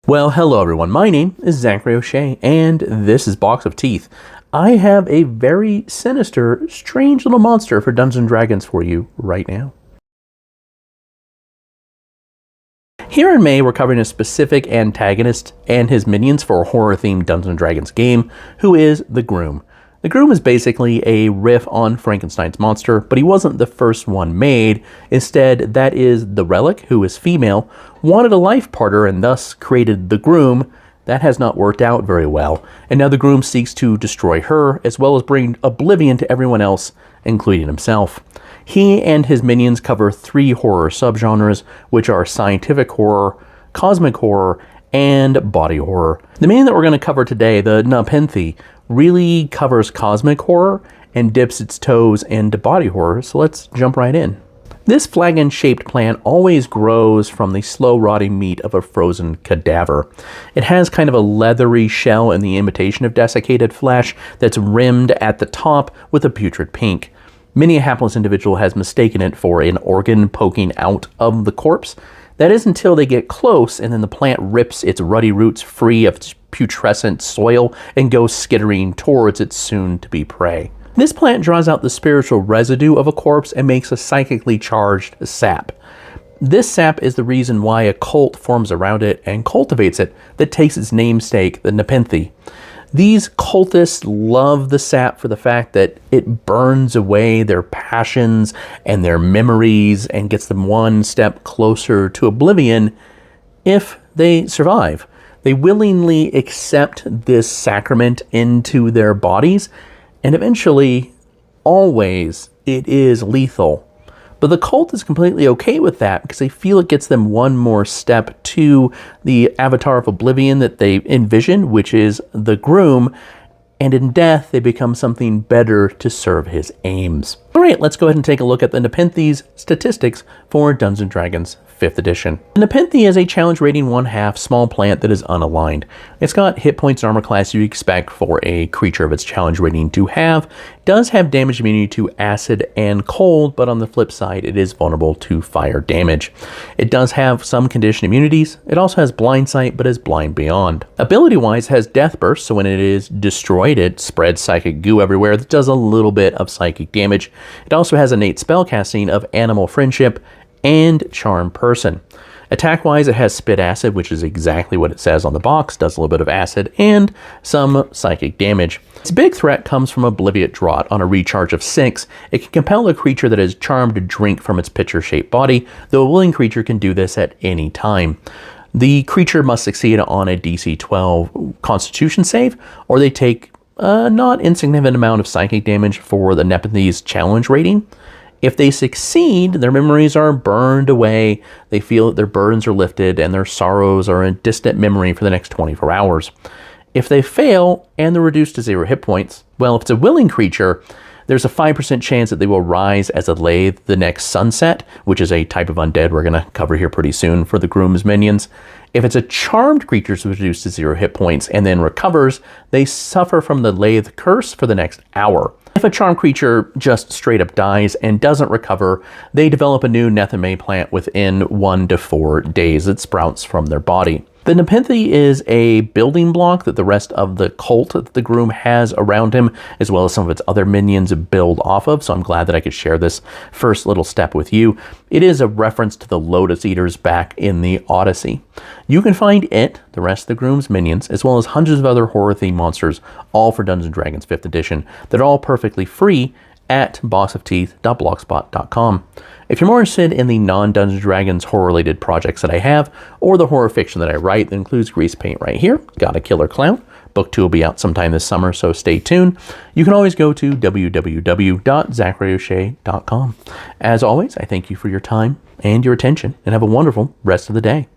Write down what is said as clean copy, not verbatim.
Well, hello everyone. My name is Zachary O'Shea, and this is Box of Teeth. I have a very sinister, strange little monster for Dungeons & Dragons for you right now. Here in May, we're covering a specific antagonist and his minions for a horror-themed Dungeons & Dragons game, who is the Groom. The Groom is basically a riff on Frankenstein's monster, but he wasn't the first one made. Instead, that is the Relic, who is female, wanted a life partner and thus created the Groom. That has not worked out very well, and now the Groom seeks to destroy her, as well as bring oblivion to everyone else, including himself. He and his minions cover 3 horror subgenres, which are scientific horror, cosmic horror, and body horror. The minion that we're going to cover today, the Nepethne, really covers cosmic horror and dips its toes into body horror, so let's jump right in. This flagon-shaped plant always grows from the slow-rotting meat of a frozen cadaver. It has kind of a leathery shell in the imitation of desiccated flesh that's rimmed at the top with a putrid pink. Many a hapless individual has mistaken it for an organ poking out of the corpse. That is until they get close, and then the plant rips its ruddy roots free of its putrescent soil and goes skittering towards its soon-to-be prey. This plant draws out the spiritual residue of a corpse and makes a psychically charged sap. This sap is the reason why a cult forms around it and cultivates it that takes its namesake, the Nepethne. These cultists love the sap for the fact that it burns away their passions and their memories and gets them one step closer to oblivion if they survive. They willingly accept this sacrament into their bodies, and eventually, always, it is lethal. But the cult is completely okay with that because they feel it gets them one more step to the avatar of oblivion that they envision, which is the Groom, and in death they become something better to serve his aims. Alright, let's go ahead and take a look at the Nepethene's statistics for Dungeons & Dragons 5th edition. The Nepethne is a challenge rating 1/2 small plant that is unaligned. It's got hit points and armor class you expect for a creature of its challenge rating to have. It does have damage immunity to acid and cold, but on the flip side it is vulnerable to fire damage. It does have some condition immunities. It also has blind sight, but is blind beyond. Ability wise, it has death burst, so when it is destroyed it spreads psychic goo everywhere that does a little bit of psychic damage. It also has innate spellcasting of animal friendship and charm person. Attack-wise, it has spit acid, which is exactly what it says on the box, does a little bit of acid, and some psychic damage. Its big threat comes from Obliviate Draught. On a recharge of 6, it can compel a creature that is charmed to drink from its pitcher-shaped body, though a willing creature can do this at any time. The creature must succeed on a DC 12 Constitution save, or they take a not insignificant amount of psychic damage for the Nepethene's challenge rating. If they succeed, their memories are burned away, they feel that their burdens are lifted, and their sorrows are in distant memory for the next 24 hours. If they fail, and they're reduced to 0 hit points, well, if it's a willing creature, there's a 5% chance that they will rise as a lathe the next sunset, which is a type of undead we're going to cover here pretty soon for the Groom's minions. If it's a charmed creature who's reduced to 0 hit points and then recovers, they suffer from the lathe curse for the next hour. If a charmed creature just straight up dies and doesn't recover, they develop a new Nepethne plant within 1 to 4 days. It sprouts from their body. The Nepethne is a building block that the rest of the cult that the Groom has around him, as well as some of its other minions, build off of, so I'm glad that I could share this first little step with you. It is a reference to the Lotus Eaters back in the Odyssey. You can find it, the rest of the Groom's minions, as well as hundreds of other horror-themed monsters, all for Dungeons & Dragons 5th edition, that are all perfectly free at boxofteeth.blogspot.com. If you're more interested in the non-Dungeons & Dragons horror-related projects that I have, or the horror fiction that I write that includes Grease Paint right here, Got a Killer Clown. Book 2 will be out sometime this summer, so stay tuned. You can always go to www.zacharyoshea.com. As always, I thank you for your time and your attention, and have a wonderful rest of the day.